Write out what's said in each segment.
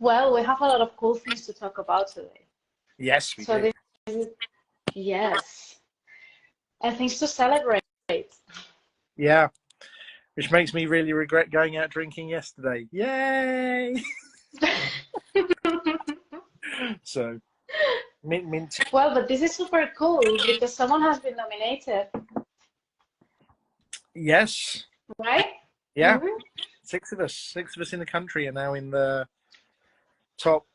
Well, we have a lot of cool things to talk about today. Yes, we So do. this is, yes, and things to celebrate. Yeah, which makes me really regret going out drinking yesterday. Yay! So, mint, mint. Well, but this is super cool because someone has been nominated, Yes, right? yeah. Hmm. Six of us in the country are now in the top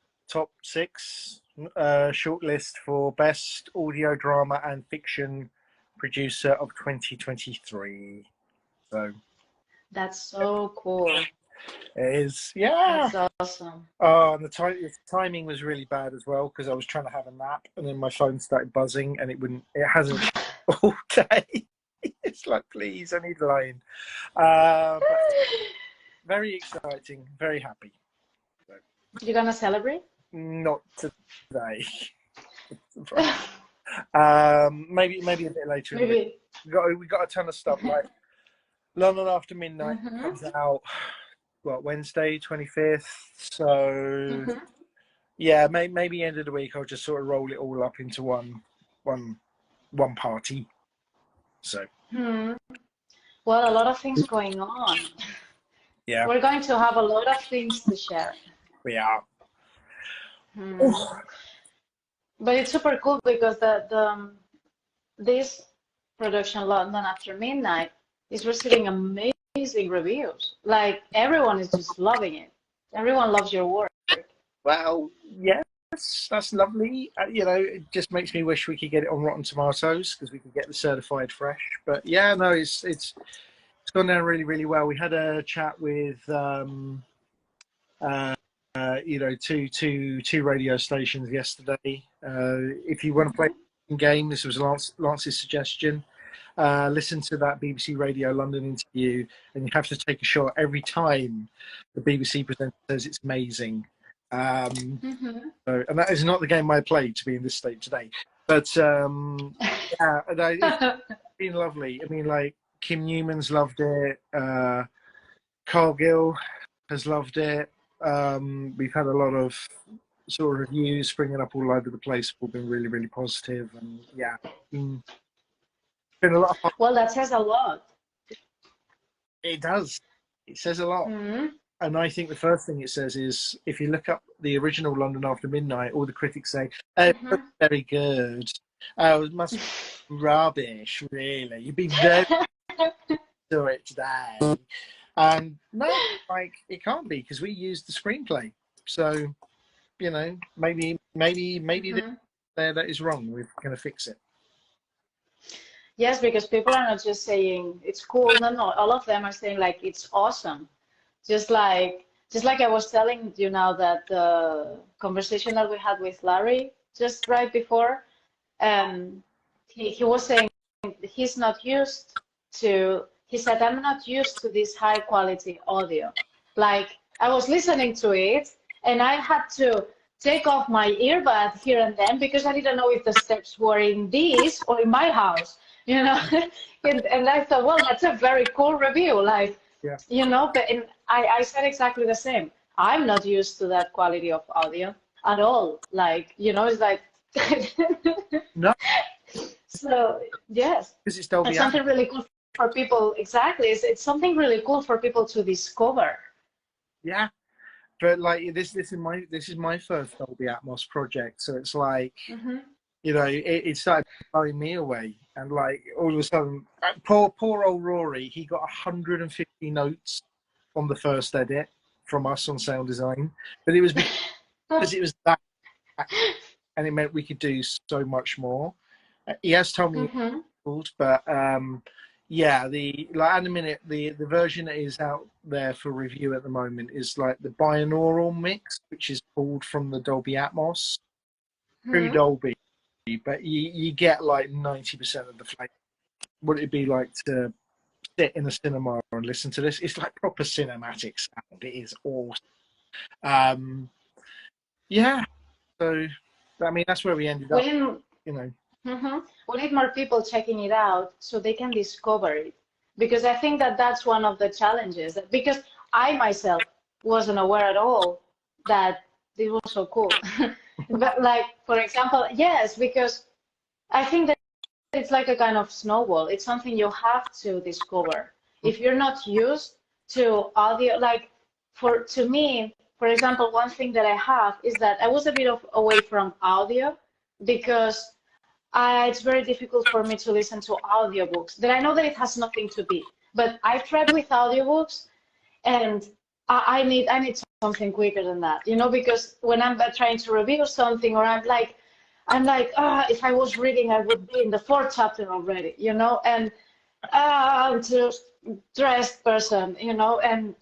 six shortlist for best audio drama and fiction producer of 2023. So That's so cool. it is, yeah. That's awesome. Oh, and the timing was really bad as well because I was trying to have a nap and then my phone started buzzing and it wouldn't. It hasn't all day. It's like, please, I need a line. But very exciting, very happy. So, You're gonna celebrate? not today. Maybe a bit later in the week. Maybe. We got a ton of stuff like London After Midnight Hmm. comes out. What, Wednesday 25th? So Hmm. yeah, maybe end of the week I'll just sort of roll it all up into one party. So Hmm. Well, a lot of things going on. yeah, We're going to have a lot of things to share. we are. Hmm. Oh, But it's super cool because this production, London After Midnight, is receiving amazing reviews. Like everyone is just loving it. Everyone loves your work. well, yes, that's lovely. It just makes me wish we could get it on Rotten Tomatoes because we could get the certified fresh. But yeah, no, it's gone down really, really well. We had a chat with two radio stations yesterday. If you want to play a game, this was Lance's suggestion. Listen to that BBC Radio London interview, and you have to take a shot every time the BBC presenter says it's amazing. Hmm. And that is not the game I played to be in this state today. But yeah, it's been lovely. I mean, like Kim Newman's loved it. Carl Gill has loved it. We've had a lot of sort of reviews springing up all over the place. All been really, really positive, and yeah, been a lot of fun. Well, that says a lot. It does. It says a lot. Hmm. And I think the first thing it says is, if you look up the original London After Midnight, all the critics say, "Oh, it was very good. Oh, it must be rubbish, really. You'd be very to it today." And no, like it can't be because we used the screenplay. So, maybe Hmm. there that is wrong. We're going to fix it. Yes, because people are not just saying it's cool. No, no. All of them are saying like it's awesome. Just like I was telling you now that the conversation that we had with Larry just right before, he was saying he's not used to, he said, I'm not used to this high quality audio. Like I was listening to it and I had to take off my earbud here and then because I didn't know if the steps were in this or in my house, you know. And I thought, well, that's a very cool review. Like, Yeah. but I said exactly the same. I'm not used to that quality of audio at all. Like, it's like, No, so yes, because it's Dolby it's Atmos. something really cool for people. Exactly. It's something really cool for people to discover. Yeah. But like this is my first Dolby Atmos project, so it's like Hmm. it started blowing me away, and like all of a sudden, poor old Rory, he got 150 notes on the first edit from us on sound design, but it was because it was that, and it meant we could do so much more. He has told me, Hmm. but yeah, at the minute the version that is out there for review at the moment is like the binaural mix, which is pulled from the Dolby Atmos through Hmm. Dolby, but you get like 90% of the flavor. What it'd be like to sit in a cinema and listen to this? It's like proper cinematic sound. It is awesome. Um, yeah, so I mean that's where we ended We up. need, You know, we need more people checking it out so they can discover it. Because I think that that's one of the challenges. Because I myself wasn't aware at all that this was so cool. But like, for example, yes, because I think that it's like a kind of snowball. It's something you have to discover. If you're not used to audio, like to me, for example, one thing that I have is that I was a bit of away from audio because it's very difficult for me to listen to audiobooks. That I know that it has nothing to be, but I've tried with audiobooks, and I need something quicker than that, you know, because when I'm trying to review something, or I'm like, if I was reading, I would be in the fourth chapter already, you know, and I'm just stressed person, you know, and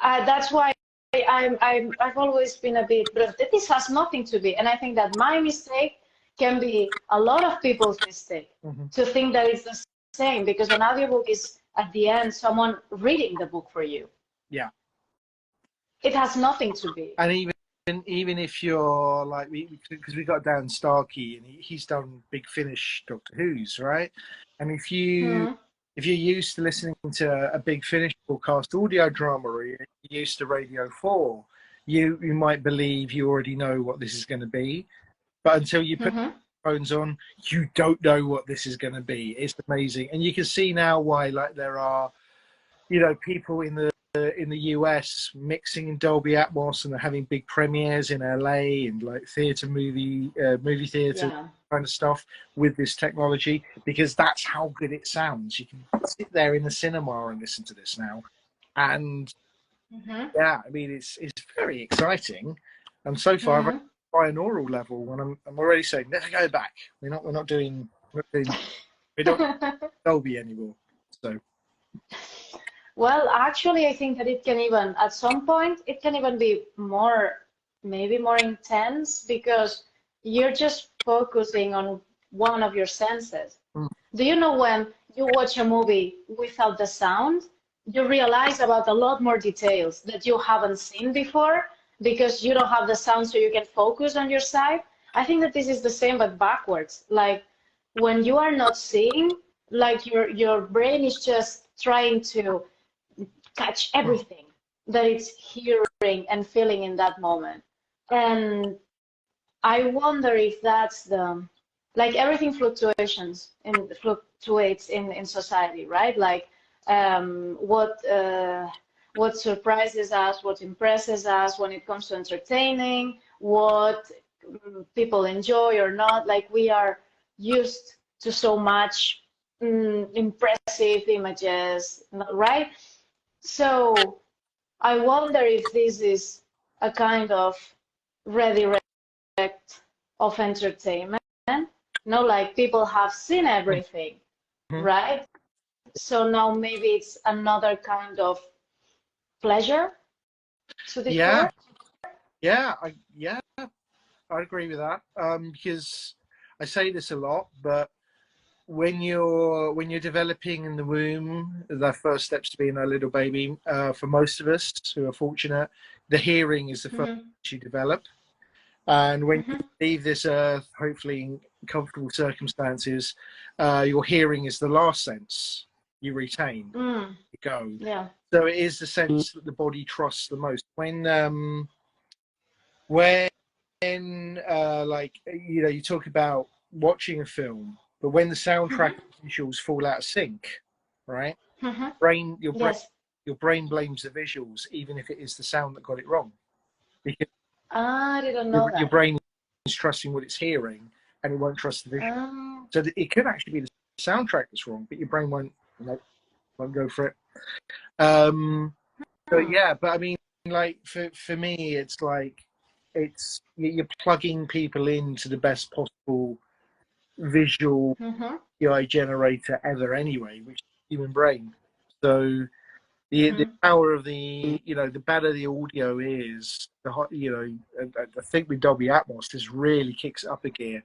that's why I've always been a bit, but this has nothing to be, and I think that my mistake can be a lot of people's mistake to think that it's the same, because an audiobook is at the end someone reading the book for you. Yeah. It has nothing to be. And even if you're like, because we got Dan Starkey, and he's done Big Finish Doctor Who's, right? And if you're used to listening to a Big Finish broadcast audio drama, or you're used to Radio 4, you might believe you already know what this is going to be, but until you put phones on, you don't know what this is going to be. It's amazing, and you can see now why, like, there are, you know, people in the US mixing in Dolby Atmos, and they're having big premieres in LA and like movie theater kind of stuff with this technology, because that's how good it sounds. You can sit there in the cinema and listen to this now, and yeah, I mean, it's very exciting. And so far, I've binaural level, and I'm already saying never go back. We're not doing Dolby anymore. So. Well, actually, I think that it can even, at some point, it can even be maybe more intense, because you're just focusing on one of your senses. Do you know when you watch a movie without the sound, you realize about a lot more details that you haven't seen before, because you don't have the sound, so you can focus on your side? I think that this is the same, but backwards. Like, when you are not seeing, like your brain is just trying to catch everything that it's hearing and feeling in that moment. And I wonder if that's like, everything fluctuates in society, right? Like, what surprises us, what impresses us when it comes to entertaining, what people enjoy or not. Like, we are used to so much impressive images, right? So I wonder if this is a kind of redirect of entertainment. No, like, people have seen everything, right? So now maybe it's another kind of pleasure to discover. I agree with that. Because I say this a lot, but when you're developing in the womb, the first steps to being a little baby, for most of us who are fortunate, the hearing is the first you develop. And when you leave this earth, hopefully in comfortable circumstances, your hearing is the last sense you retain. You go. Yeah. So it is the sense that the body trusts the most. When like, you know, you talk about watching a film, but when the soundtrack visuals fall out of sync, right? Your brain blames the visuals, even if it is the sound that got it wrong, because I didn't know your that. brain is trusting what it's hearing, and it won't trust the visual. So it could actually be the soundtrack that's wrong, but your brain won't go for it. But yeah, but I mean, like, for me, it's like, you're plugging people into the best possible visual AI generator ever anyway, which is the human brain. So the power of the better the audio is, I think with Dolby Atmos, this really kicks it up a gear.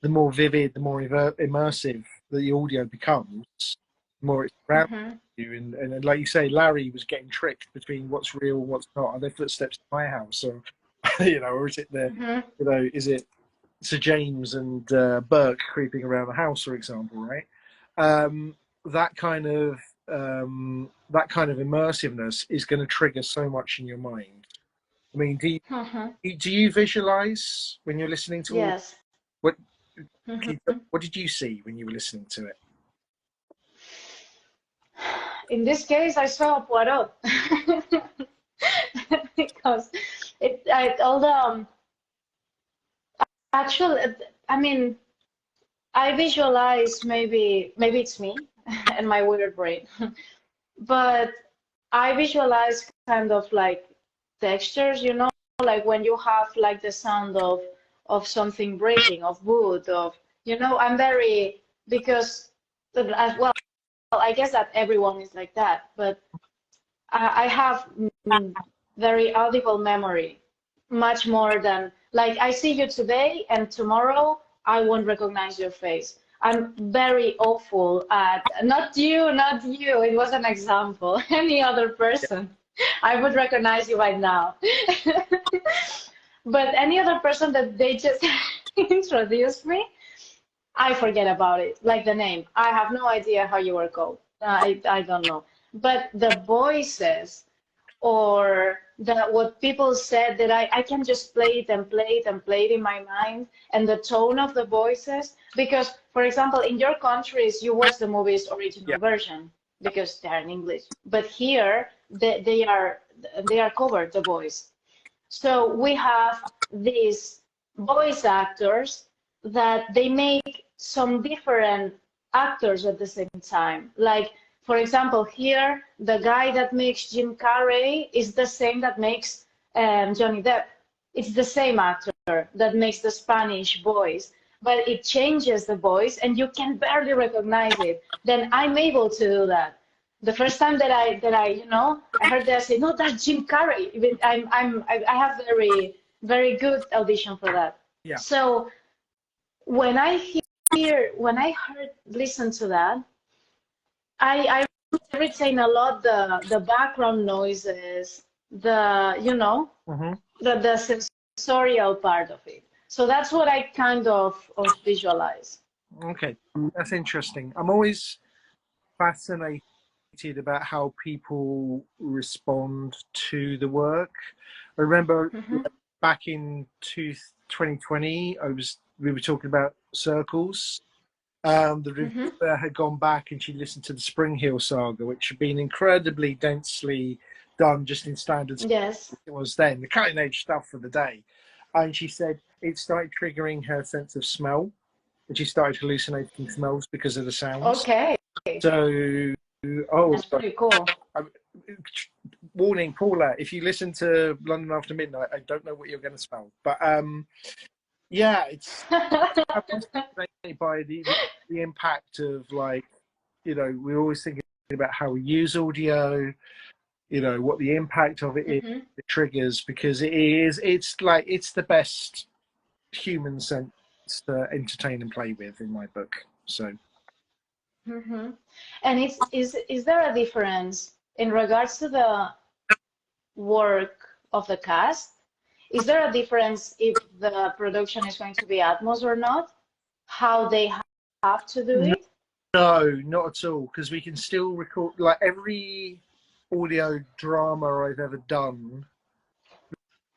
The more vivid, the more immersive the audio becomes, the more it's around you. And like you say, Larry was getting tricked between what's real and what's not. Are there footsteps in my house? Or, or is it is it Sir James and Burke creeping around the house, for example, right? That kind of immersiveness is going to trigger so much in your mind. I mean, Mm-hmm. do you visualize when you're listening to all Yes. what Mm-hmm. what did you see when you were listening to it? In this case, I saw Poirot because all the actual. I mean, I visualize maybe it's me and my weird brain, but I visualize kind of like textures, like when you have like the sound of something breaking, of wood, I'm very because as well, I guess that everyone is like that, but I have very audible memory, much more than like I see you today and tomorrow I won't recognize your face. I'm very awful at not you, not you. It was an example. Any other person, I would recognize you right now. But any other person that they just introduced me, I forget about it, like the name. I have no idea how you were called. I don't know. But the voices or what people said that I can just play it and play it and play it in my mind and the tone of the voices. Because, for example, in your countries, you watch the movie's Yeah. original version because they're in English. But here, they are covered, the voice. So we have these voice actors that they make some different actors at the same time. Like, for example, here, the guy that makes Jim Carrey is the same that makes Johnny Depp. It's the same actor that makes the Spanish voice, but it changes the voice and you can barely recognize it. Then I'm able to do that. The first time that I heard that, I say, no, that's Jim Carrey. I have very good audition for that. Yeah. So when listen to that, I retain a lot the background noises, Hmm. the sensorial part of it. So that's what I kind of visualize. Okay, that's interesting. I'm always fascinated about how people respond to the work. I remember Hmm. back in 2020, we were talking about circles. The Hmm. reviewer had gone back and she listened to the Spring Hill saga, which had been incredibly densely done just in standard. Yes. It was then the cutting edge stuff for the day, and she said it started triggering her sense of smell, and she started hallucinating smells because of the sounds. Okay. So, oh, That's pretty cool. warning, Paula, if you listen to London After Midnight, I don't know what you're going to smell, but yeah, I'm fascinated by the impact of, like, we're always thinking about how we use audio, what the impact of it is, Hmm. the triggers, because it's the best human sense to entertain and play with in my book. So Hmm. And is there a difference in regards to the work of the cast? Is there a difference if the production is going to be Atmos or not? How they have to do it? no, not at all, because we can still record, like, every audio drama I've ever done.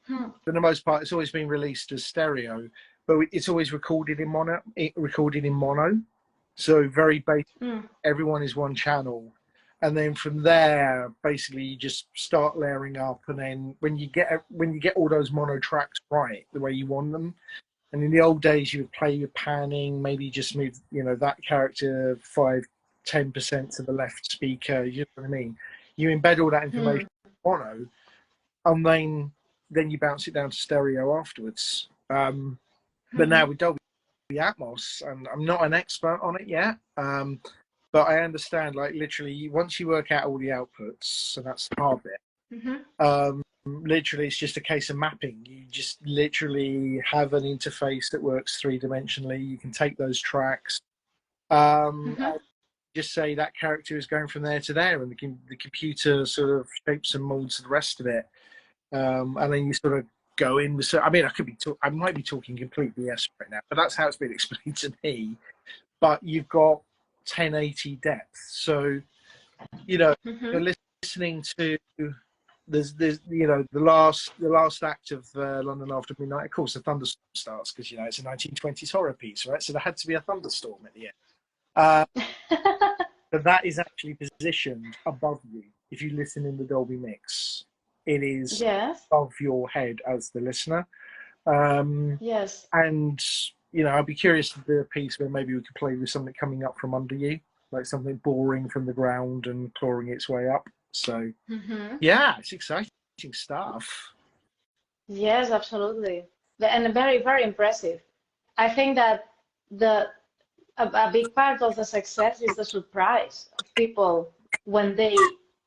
Hmm. For the most part, it's always been released as stereo, but it's always recorded in mono. So very basic. Hmm. Everyone is one channel, and then from there, basically, you just start layering up. And then when you get all those mono tracks right, the way you want them. And in the old days, you would play with panning, maybe just move, that character 5-10% to the left speaker. You know what I mean? You embed all that Hmm. information in mono, and then you bounce it down to stereo afterwards. But now Hmm. with Dolby Atmos, and I'm not an expert on it yet, but I understand, like, literally, once you work out all the outputs, and that's the hard bit, Hmm. literally it's just a case of mapping. You just literally have an interface that works three-dimensionally. You can take those tracks, Hmm. and just say that character is going from there to there, and the computer sort of shapes and molds the rest of it. And then you sort of go in with. So, I mean, I might be talking completely yes right now, but that's how it's been explained to me. But you've got 1080 depth, so Hmm. you're listening to there's the last act of London After Midnight. Of course, a thunderstorm starts because it's a 1920s horror piece, right? So there had to be a thunderstorm at the end. But that is actually positioned above you. If you listen in the Dolby mix, it is above your head as the listener. Yes. And I'd be curious to do a piece where maybe we could play with something coming up from under you, like something boring from the ground and clawing its way up. So yeah, it's exciting stuff. Yes, absolutely. And very, very impressive. I think that a big part of the success is the surprise of people when they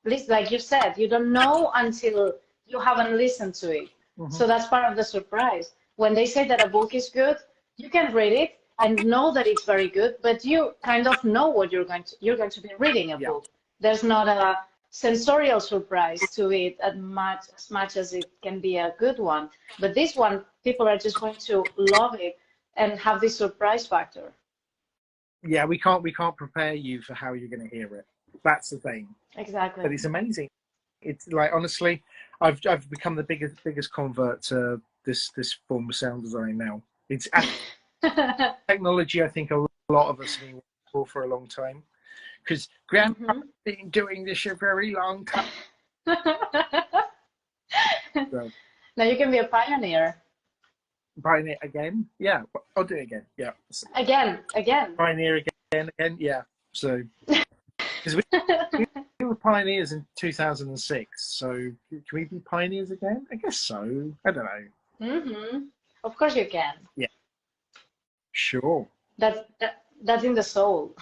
listen. Like you said, you don't know until you haven't listened to it. So that's part of the surprise. When they say that a book is good, you can read it and know that it's very good, but you kind of know what you're going to be reading a book. There's not a sensorial surprise to it as much as it can be a good one. But this one, people are just going to love it and have this surprise factor. Yeah, we can't prepare you for how you're going to hear it. That's the thing. Exactly. But it's amazing. It's like, honestly, I've become the biggest convert to this form of sound design now. It's technology. I think a lot of us have been waiting for a long time, because Grandpa's been doing this a very long time. So, now you can be a pioneer. Pioneer again? Yeah, I'll do it again. Yeah. Again. Pioneer again. Yeah. So, because we were pioneers in 2006, so can we be pioneers again? I guess so. I don't know. Of course you can. Yeah. Sure. That's in the soul.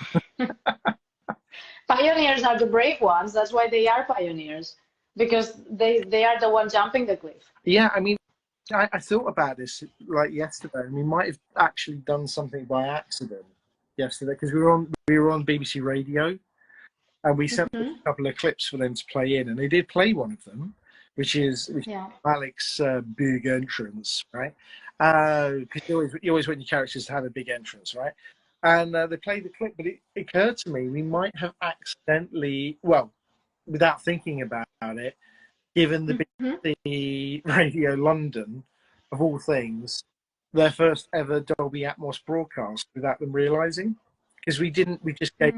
Pioneers are the brave ones. That's why they are pioneers, because they are the one jumping the cliff. Yeah, I mean, I thought about this like yesterday, and we might have actually done something by accident yesterday, because we were on BBC Radio, and we sent a couple of clips for them to play in, and they did play one of them, which is Alec's big entrance, right? Because you always want your characters to have a big entrance, right? And they played the clip, but it occurred to me we might have accidentally, well, without thinking about it, given the BBC Radio London, of all things, their first ever Dolby Atmos broadcast without them realising, because we just gave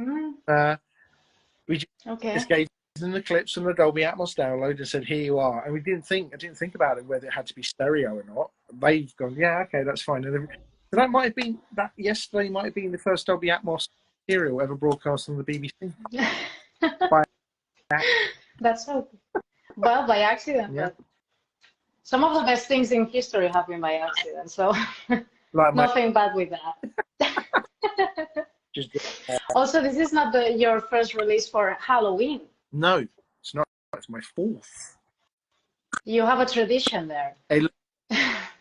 just gave them the clips from the Dolby Atmos download and said, here you are, and I didn't think about it whether it had to be stereo or not. They've gone, yeah, okay, that's fine. And so that might have been yesterday might have been the first Dolby Atmos serial ever broadcast on the BBC. That's so well, by accident. Yeah. But some of the best things in history have been by accident, so nothing bad with that. Also, this is not your first release for Halloween. No, it's not. It's my fourth. You have a tradition there.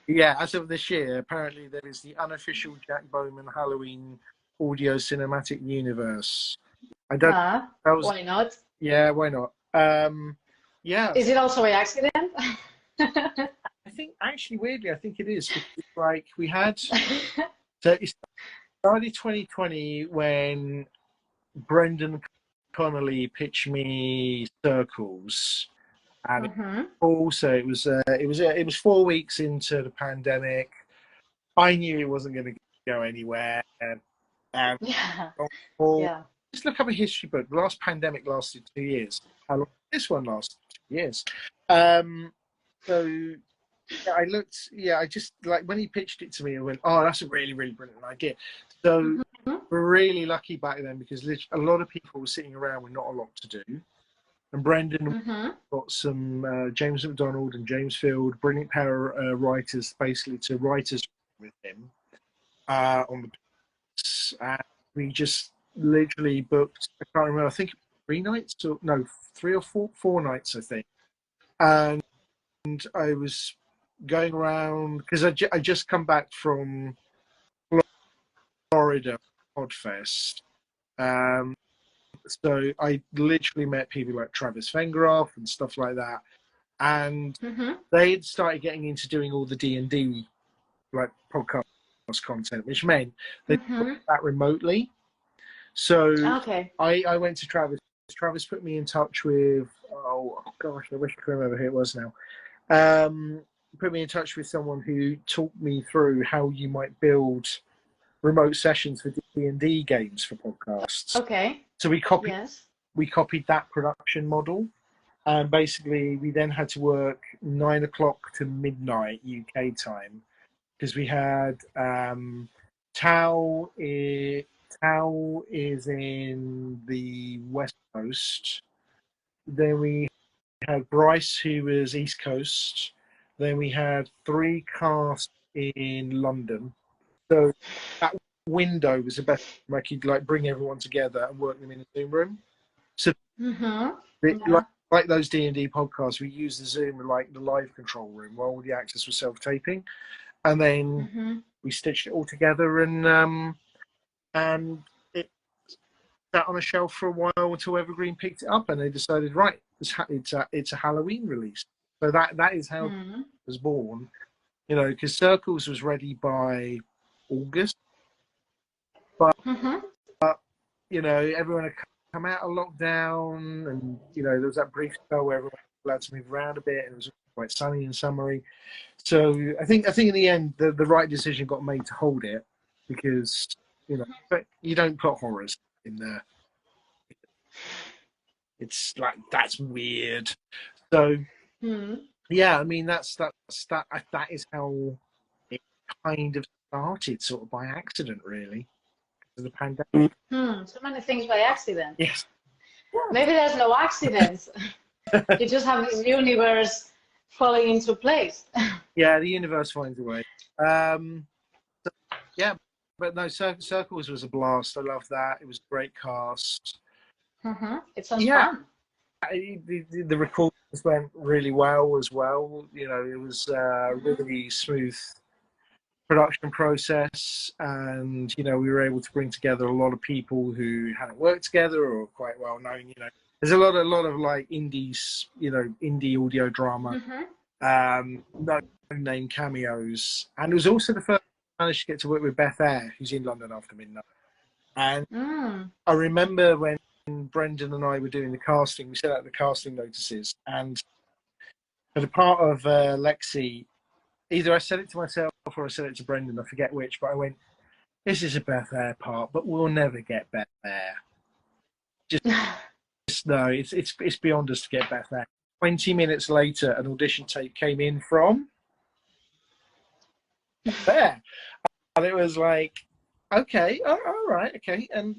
Yeah, as of this year, apparently there is the unofficial Jack Bowman Halloween audio cinematic universe. I don't. Why not? Yeah, why not? Yeah. Is it also by accident? I think, actually, weirdly, I think it is. Because, like, we had. So it started 2020 when Brendan Connolly pitched me Circles, and also it was 4 weeks into the pandemic. I knew it wasn't going to go anywhere, and just look up a history book. The last pandemic lasted 2 years. How long did this one last? 2 years. So I looked. Yeah, I just, like, when he pitched it to me, I went, "Oh, that's a really, really brilliant idea." So we're really lucky back then, because a lot of people were sitting around with not a lot to do. And Brendan got some James McDonald and James Field, brilliant pair of writers, basically to write us with him on the piece. And we just literally booked, I can't remember, I think 3 nights, or no, 3 or 4 nights, I think. And I was going around, because I just come back from Florida Podfest. So I literally met people like Travis Vengroff and stuff like that, and they had started getting into doing all the D&D like podcast content, which meant they did that remotely. So I went to Travis. Travis put me in touch with oh gosh, I wish I could remember who it was now. Put me in touch with someone who taught me through how you might build remote sessions for D&D games for podcasts. Okay. So we copied Yes. that production model, and basically we then had to work 9 o'clock to midnight UK time, because we had Tao is in the West Coast. Then we had Bryce, who was East Coast. Then we had 3 casts in London. So that window was the best. I could like bring everyone together and work them in a Zoom room. So like those D&D podcasts, we used the Zoom like the live control room while all the actors were self-taping, and then we stitched it all together, and it sat on a shelf for a while until Evergreen picked it up, and they decided, right, it's a Halloween release. So that is how it was born, you know, because Circles was ready by August, but you know, everyone had come out of lockdown, and you know, there was that brief spell where everyone was allowed to move around a bit, and it was quite sunny and summery. So I think in the end the right decision got made to hold it, because you know, but you don't put horrors in there. It's like, that's weird. So yeah, I mean that is how it kind of started, sort of by accident, really. The pandemic. So many things by accident. Yes. Maybe there's no accidents. You just have this universe falling into place. Yeah, the universe finds a way. So, yeah, but no, Circles was a blast. I loved that. It was a great cast. It sounds fun. The recordings went really well as well. You know, it was a really smooth production process, and you know, we were able to bring together a lot of people who hadn't worked together or quite well known. You know, there's a lot of like indies, you know, indie audio drama, no name cameos, and it was also the first I managed to get to work with Beth Eyre, who's in London After Midnight. And I remember when Brendan and I were doing the casting, we set out the casting notices, and for the part of Lexi, either I said it to myself or I said it to Brendan, I forget which, but I went, this is a Beth Eyre part, but we'll never get Beth Eyre. Just no, it's beyond us to get Beth Eyre. 20 minutes later, an audition tape came in from Beth Eyre. And it was like, okay, all right, okay. And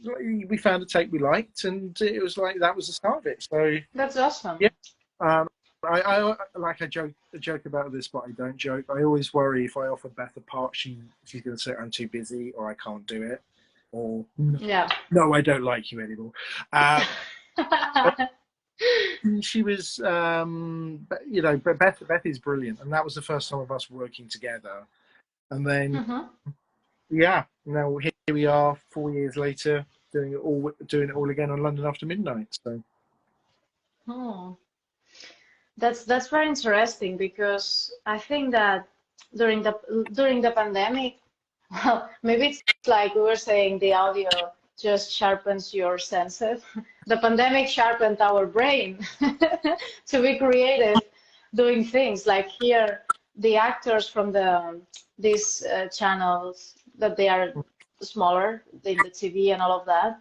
we found a tape we liked, and it was like, that was the start of it. So that's awesome. Yeah. I joke about this, but I don't joke. I always worry if I offer Beth a part, she's going to say I'm too busy, or I can't do it, or no, I don't like you anymore. She was, you know, Beth is brilliant, and that was the first time of us working together. And then, yeah, now here we are, 4 years later, doing it all again on London After Midnight. So. That's very interesting, because I think that during the pandemic, well, maybe it's like we were saying, the audio just sharpens your senses. The pandemic sharpened our brain to be creative, doing things like here. The actors from these channels, that they are smaller than the TV and all of that,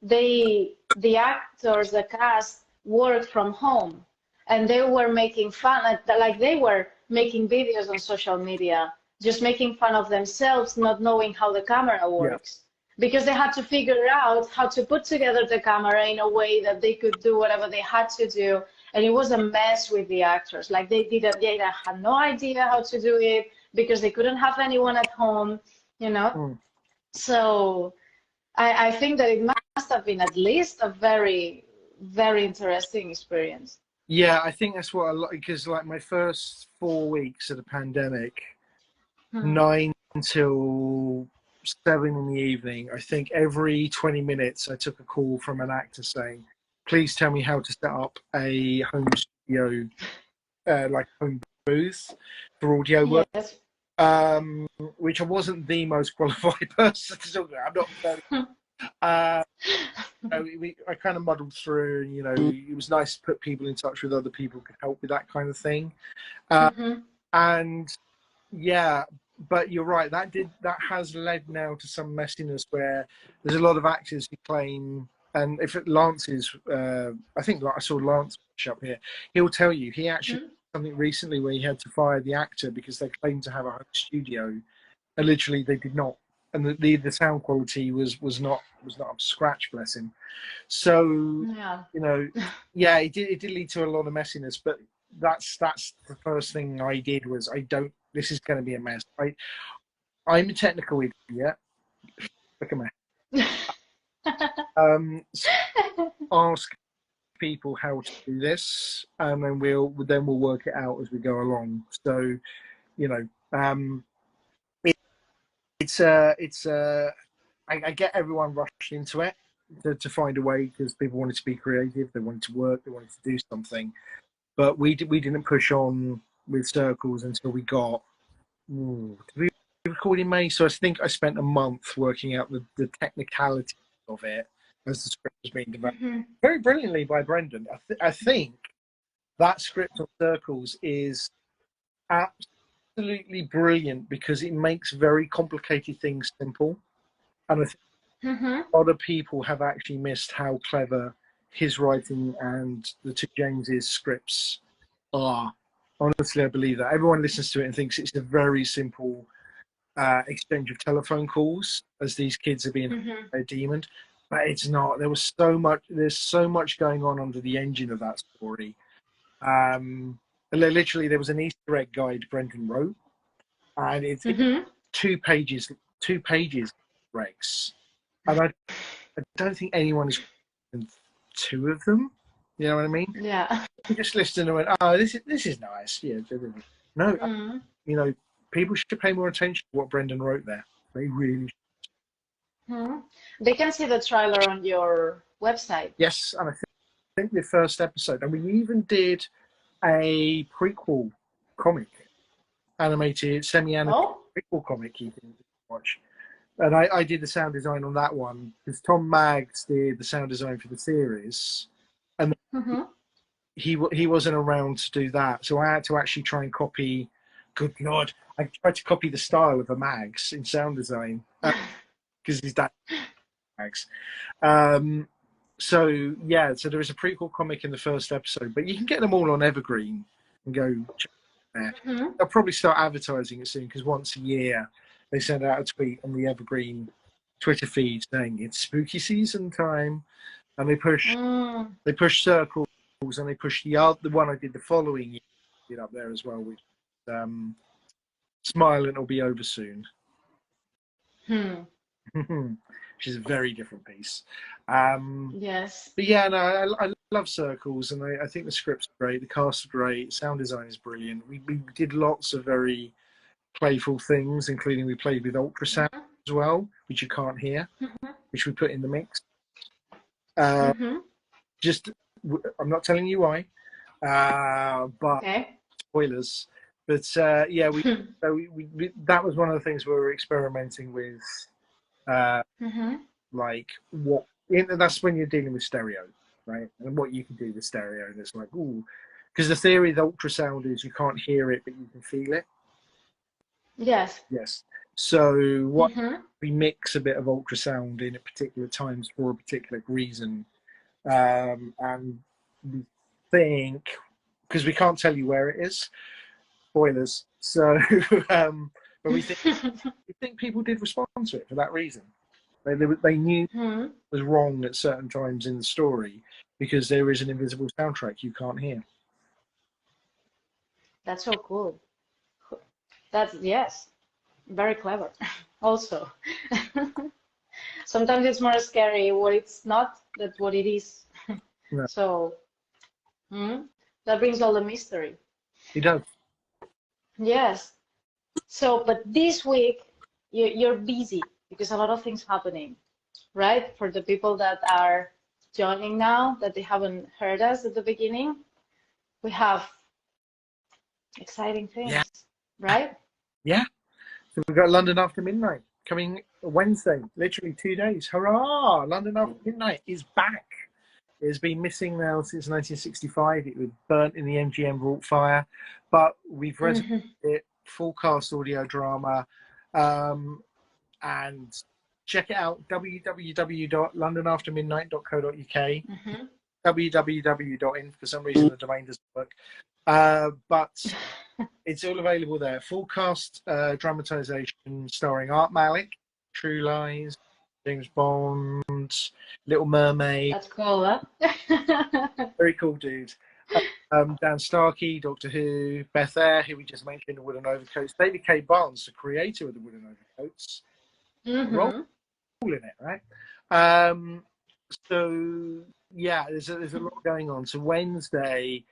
the actors, the cast, worked from home, and they were making fun, like they were making videos on social media, just making fun of themselves, not knowing how the camera works, because they had to figure out how to put together the camera in a way that they could do whatever they had to do. And it was a mess with the actors. Like they had no idea how to do it, because they couldn't have anyone at home, you know. So I think that it must have been at least a very, very interesting experience. Yeah, I think that's what I like, because like my first 4 weeks of the pandemic, 9 until 7 in the evening, I think every 20 minutes I took a call from an actor saying, please tell me how to set up a home studio, like home booth for audio work. Which I wasn't the most qualified person to talk about. I'm not I kind of muddled through, and, you know, it was nice to put people in touch with other people who could help with that kind of thing. Mm-hmm. And yeah, but you're right. That has led now to some messiness where there's a lot of actors who claim, and if Lance is, I think I saw Lance up here. He'll tell you he actually did something recently where he had to fire the actor because they claimed to have a home studio, and literally they did not, and the sound quality was not up to scratch. Bless him. So Yeah. you know, yeah, it did lead to a lot of messiness, but that's the first thing I did was this is going to be a mess. I'm a technical idiot. Look at me. So ask people how to do this, and then we'll work it out as we go along. So, you know, I get everyone rushed into it to find a way because people wanted to be creative, they wanted to work, they wanted to do something, but we didn't push on with circles until we got. Did we record in May? So I think I spent a month working out the technicality of it as the script was being developed. Very brilliantly by Brendan. I think that script of circles is absolutely brilliant because it makes very complicated things simple. And I think a lot of people have actually missed how clever his writing and the two James's scripts are. Honestly, I believe that. Everyone listens to it and thinks it's a very simple exchange of telephone calls as these kids are being demoned, but it's not. There's so much going on under the engine of that story. Literally, there was an Easter egg guide Brendan wrote, and it's 2 pages, Rex, and I don't think anyone has written 2 of them. You know what I mean? Yeah. We just listened and went, "Oh, this is nice." Yeah, no, you know, people should pay more attention to what Brendan wrote there. They really should. They can see the trailer on your website. Yes, and I think the first episode, and we even did a prequel comic, semi-animated prequel comic you can watch. And I did the sound design on that one because Tom Maggs did the sound design for the series, and he wasn't around to do that, so I had to actually try and copy. Good Lord, I tried to copy the style of the Maggs in sound design because he's that Maggs. So yeah, so there is a prequel comic in the first episode, but you can get them all on Evergreen and go check there. They'll probably start advertising it soon because once a year they send out a tweet on the Evergreen Twitter feed saying it's spooky season time, and they push circles, and they push the one I did the following year, did up there as well, which Smile and It'll Be Over Soon. Which is a very different piece. Yes. But yeah, no, I love circles, and I think the script's great, the cast are great, sound design is brilliant. We did lots of very playful things, including we played with ultrasound as well, which you can't hear, which we put in the mix. Just, I'm not telling you why, but spoilers. But yeah, we that was one of the things we were experimenting with. Like what, that's when you're dealing with stereo, right? And what you can do with stereo, and it's like, ooh, because the theory of ultrasound is you can't hear it, but you can feel it. Yes. So what we mix a bit of ultrasound in at particular times for a particular reason, and we think, because we can't tell you where it is, spoilers. So, but we think people did respond to it for that reason. They knew it was wrong at certain times in the story because there is an invisible soundtrack you can't hear. That's so cool. Yes, very clever. Also, sometimes it's more scary what it's not than what it is. Yeah. So that brings all the mystery. It does. Yes. So, but this week you're busy because a lot of things happening, right? For the people that are joining now, that they haven't heard us at the beginning, we have exciting things, right? Yeah. So we've got London After Midnight coming Wednesday, literally 2 days. Hurrah! London After Midnight is back. It has been missing now since 1965. It was burnt in the MGM vault fire, but we've resurrected it, full cast audio drama, and check it out, www.londonaftermidnight.co.uk, www.in, for some reason the domain doesn't work, but it's all available there. Full cast dramatization starring Art Malik, True Lies, James Bond, Little Mermaid. That's cool, huh? Very cool dude. Dan Starkey, Doctor Who, Beth Eyre, who we just mentioned, the Wooden Overcoats, David K. Barnes, the creator of the Wooden Overcoats, role in it, right? So yeah, there's a lot going on. So Wednesday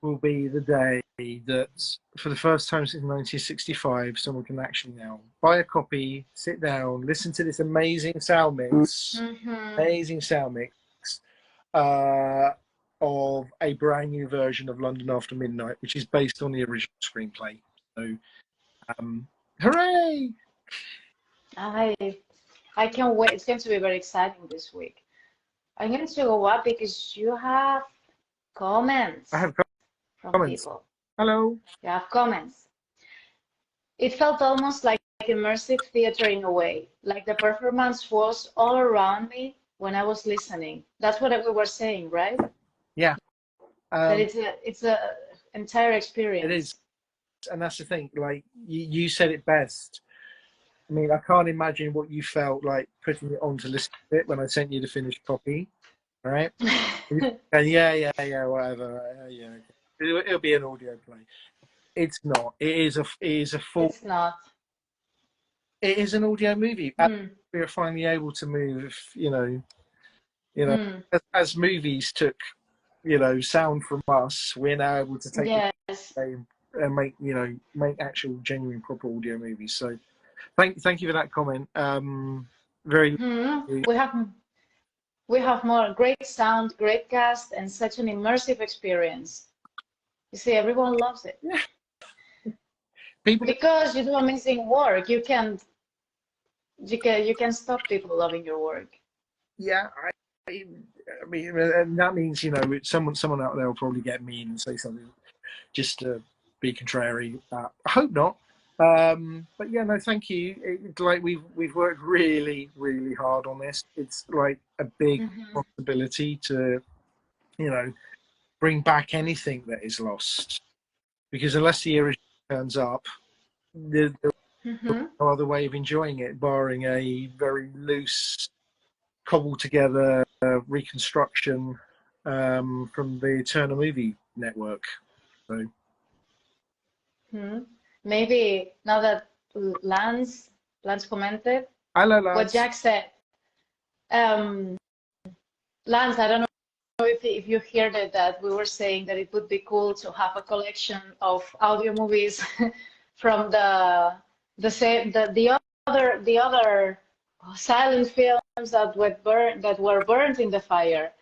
will be the day that, for the first time since 1965, someone can actually now buy a copy, sit down, listen to this amazing sound mix, of a brand new version of London After Midnight, which is based on the original screenplay. So, hooray! I can't wait. It's going to be very exciting this week. I'm going to go up because you have comments. I have from comments. People. Hello. You have comments. It felt almost like immersive theater in a way, like the performance was all around me when I was listening. That's what we were saying, right? Yeah. That it's a entire experience. It is, and that's the thing. Like you said it best. I mean, I can't imagine what you felt like putting it on to listen to it when I sent you the finished copy. All right. And yeah, whatever. Yeah, it'll be an audio play. It's not. It is a full. It's not. It is an audio movie. We are finally able to move. As movies took, sound from us, we're now able to take it and make actual, genuine, proper audio movies. So, thank you for that comment. Very. We have more great sound, great cast, and such an immersive experience. You see, everyone loves it. Yeah. Because you do amazing work, you can stop people loving your work. Yeah, I mean, and that means someone out there will probably get mean and say something just to be contrary. I hope not. But yeah, no, thank you. It's like we've worked really, really hard on this. It's like a big responsibility to, bring back anything that is lost, because unless the original turns up, there's no other way of enjoying it, barring a very loose, cobbled together reconstruction from the Turner Movie Network. So. Maybe now that Lance commented, hello, Lance. what Jack said. Lance, I don't know if you heard it, that we were saying that it would be cool to have a collection of audio movies from the other silent films that were burnt in the fire.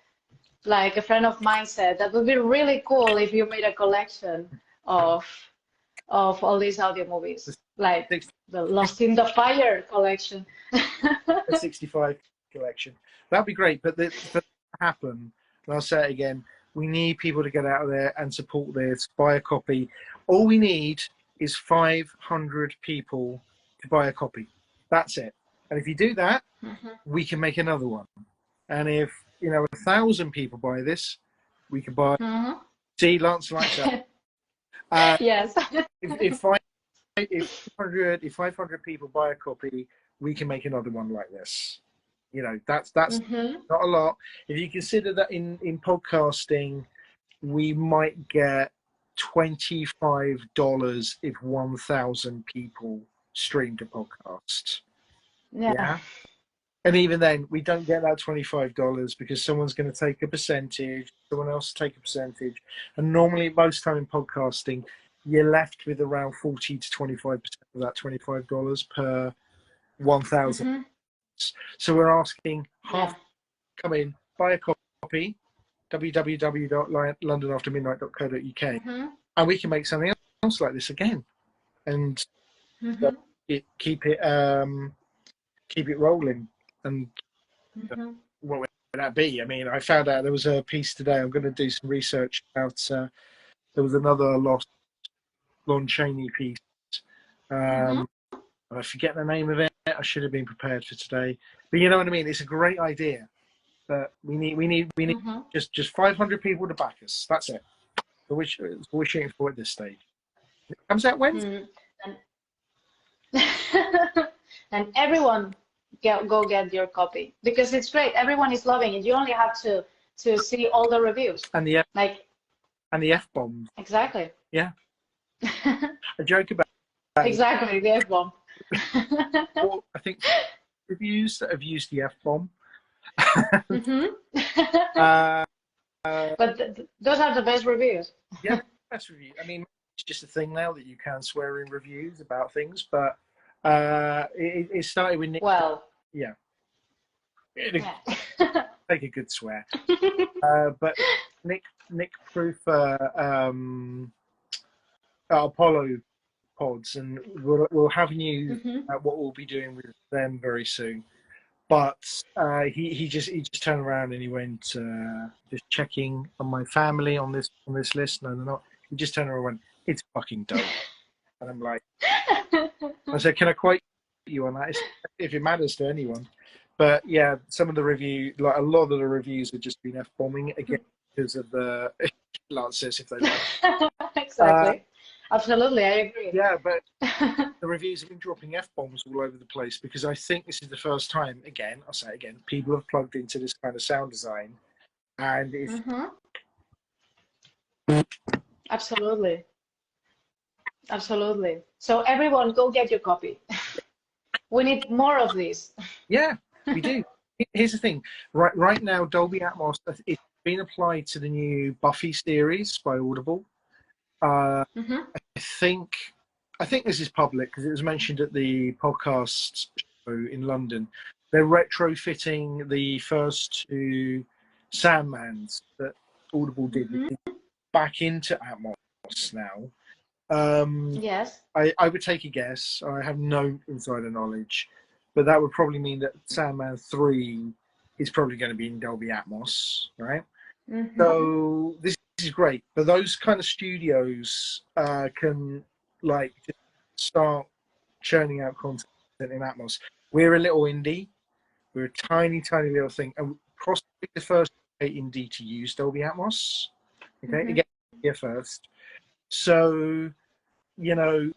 Like a friend of mine said, that would be really cool if you made a collection of all these audio movies, like the Lost in the Fire collection. A 65 collection. That'd be great, but for that to happen, and I'll say it again, we need people to get out there and support this, buy a copy. All we need is 500 people to buy a copy. That's it. And if you do that, we can make another one. And if 1,000 people buy this, we can buy. See, Lance likes that. Yes. If 500 people buy a copy, we can make another one like this. That's not a lot. If you consider that in podcasting, we might get $25 if 1,000 people streamed a podcast. Yeah. And even then, we don't get that $25 because someone's going to take a percentage, someone else take a percentage. And normally, most time in podcasting, you're left with around 40 to 25% of that $25 per 1,000. So we're asking half come in, buy a copy, www.londonaftermidnight.co.uk, and we can make something else like this again. And keep it keep it rolling. And what would that be? I mean, I found out there was a piece today. I'm going to do some research about. There was another lost Lon Chaney piece. I forget the name of it. I should have been prepared for today. But you know what I mean? It's a great idea. But we need just 500 people to back us. That's it. So we're shooting for at this stage. It comes out Wednesday. And everyone go get your copy because it's great. Everyone is loving it. You only have to see all the reviews. And the F-bombs. Exactly. Yeah. A joke about exactly the F-bomb. Well, I think reviews that have used the F-bomb. But those are the best reviews. Yeah, best reviews. I mean, it's just a thing now that you can swear in reviews about things, but it started with Nick. Well, yeah. Take a good swear. But Nick Proofer, Apollo pods, and we'll have news about what we'll be doing with them very soon. But he just turned around and he went just checking on my family on this list. No, they're not. He just turned around and went, "It's fucking dope." And I'm like, I said, "Can I quote you on that if it matters to anyone?" But yeah, some of the like a lot of the reviews have just been F-bombing again because of the Lancers, if they like. Exactly. Absolutely, I agree. Yeah, but the reviews have been dropping F-bombs all over the place because I think this is the first time, again, I'll say it again, people have plugged into this kind of sound design. And it's... Absolutely. Absolutely. So everyone go get your copy. We need more of these. Yeah, we do. Here's the thing. Right now, Dolby Atmos, it's been applied to the new Buffy series by Audible. I think this is public because it was mentioned at the podcast show in London. They're retrofitting the first two Sandmans that Audible did back into Atmos now. Yes. I would take a guess. I have no insider knowledge, but that would probably mean that Sandman 3 is probably going to be in Dolby Atmos, right? So this is great, but those kind of studios can like just start churning out content in Atmos. We're a little indie. We're a tiny little thing, and possibly the first indie to use Dolby Atmos. Okay, again, here first. So, you know,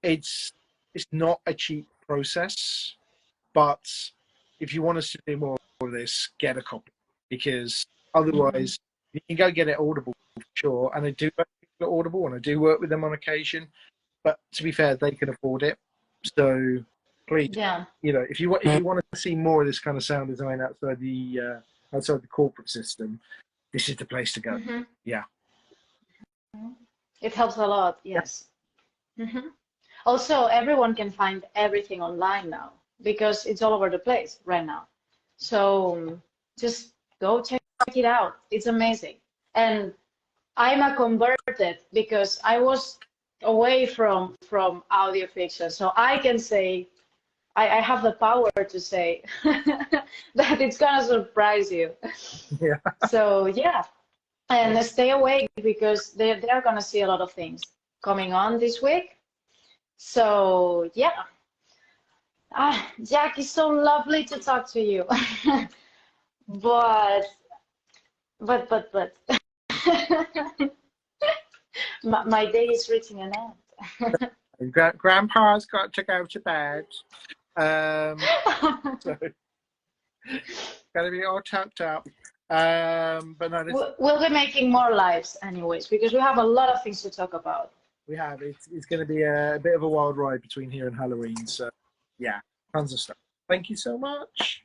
it's not a cheap process, but if you want us to do more of this, get a copy because otherwise you can go get it Audible for sure. And I do work with Audible and I do work with them on occasion, but to be fair, they can afford it. So please, you know, if you want to see more of this kind of sound design outside the corporate system, this is the place to go. Yeah. It helps a lot, yes. Also, everyone can find everything online now because it's all over the place right now. So just go check it out. It's amazing. And I'm a converted because I was away from audio fiction. So I can say, I have the power to say that it's going to surprise you. Yeah. So, yeah. And stay awake because they're going to see a lot of things coming on this week. So, yeah. Jack, it's so lovely to talk to you. but my day is reaching an end. Grandpa's got to go to bed. So, gotta be all tucked up. But no, we'll be making more lives anyways because we have a lot of things to talk about. We have. It's going to be a bit of a wild ride between here and Halloween. So, yeah, tons of stuff. Thank you so much.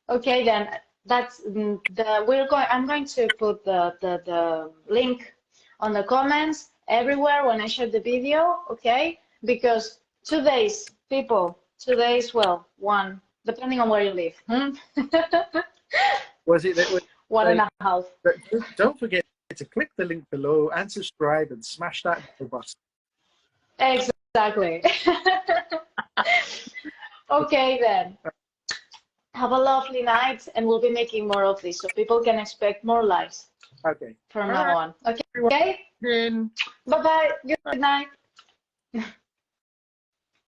Okay, then that's I'm going to put the link on the comments everywhere when I share the video. Okay, because 2 days, people. 2 days, well, one, depending on where you live. Was it that? 1.5. Don't forget to click the link below and subscribe and smash that bell button. Exactly. Exactly. Okay, then. Have a lovely night, and we'll be making more of this so people can expect more lives Okay. from All now right. on. Okay? Everyone. Okay? In. Bye bye. Good night.